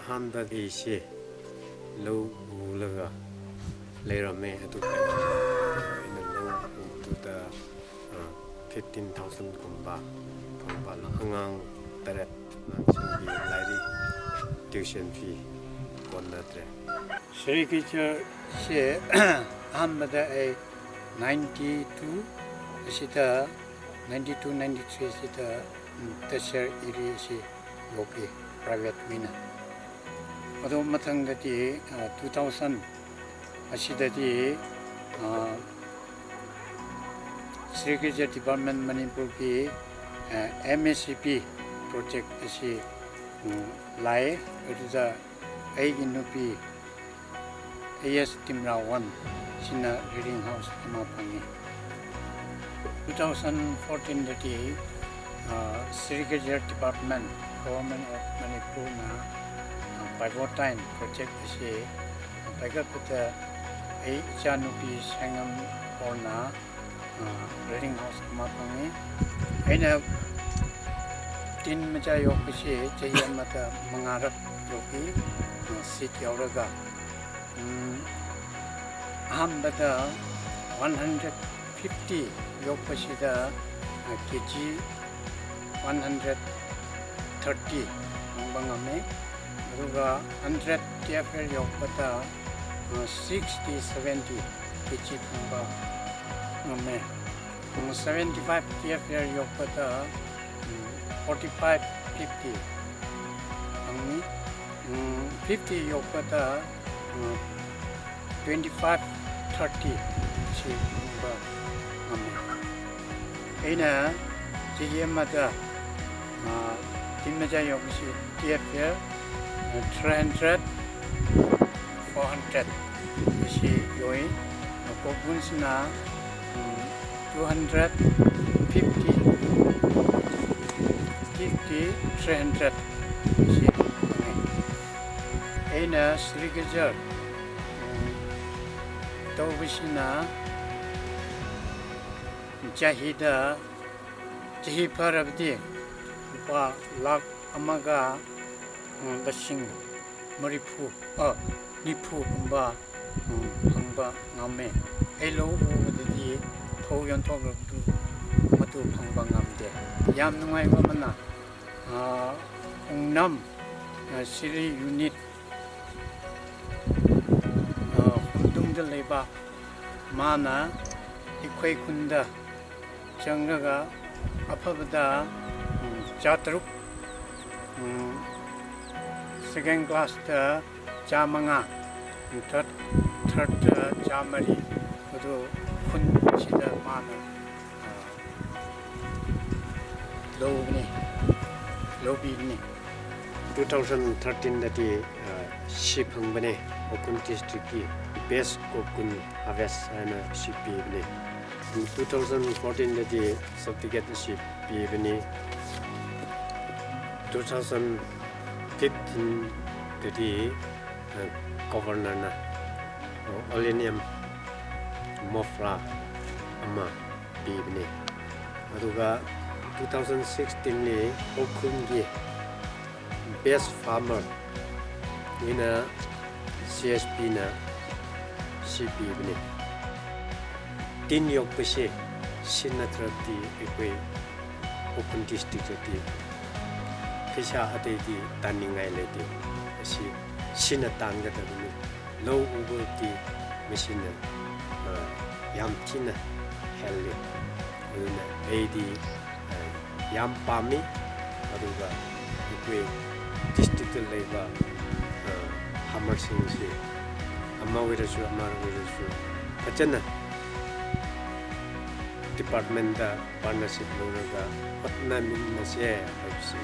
한바디시 low ulaga lerame atu in low to the 15,000 kumba pangpala hangang taret na chingbi lairi tuition fee konatre Sericulture she Ahmada a 92 sita 92-93 sita tertiary iri si yoki private winner. Ado matang dati 2000 asidati Sericulture Department Manipur ki MSCP project si lai itu da aigi nupi AS Timra 1 sina reading house ama pangi 2014 dati Sericulture Department Government of Manipur na pivotal project si pagkapita ay chanupi sangam orna reading house ama pangi ay na tin maja yoki si jaya mata mangarap yoki sit yauraga ahambada 150 yokpasida kg 130 bangame aduga 100 TFL yokpata 60-70 kg banga ngame 75 TFL yokpata 45-50 angmi 50 yokpata 25-30 si ba ngame ina jiyemada timnaja yokisi TFL 300 400 si yoi kobunsna 250 300 si ina Sericulture tawbisina jahida jahi parabdi ba lak amaga dasing maripu nipu ba hangba ngame elo udidi thoyan thogdu matu phangba ngamde yam nungai ba mana ongnam siri unit hundungda leba mana ikhoi kunda changaga afabada chatruk second class ta chamanga third chamari adu khun sida mana lobini 2013 dati ship hangbane okun district ki best kokun harvest ana ship bne 2014 dati certificate ship bne 2015 dati governor na olenium mofra ama bne aduga 2016 ni okun gi best farmer winner CSP na CP bne tin yok pese sinatrati ekoi open district ti pesa ate di taningai lete si sinatanga da ni low over ti machine yam tina helle una ad yam pami aduga ekoi district labor hammer singsi amma wirasu amar wirasu achana department da partnership loga patna min na se aisi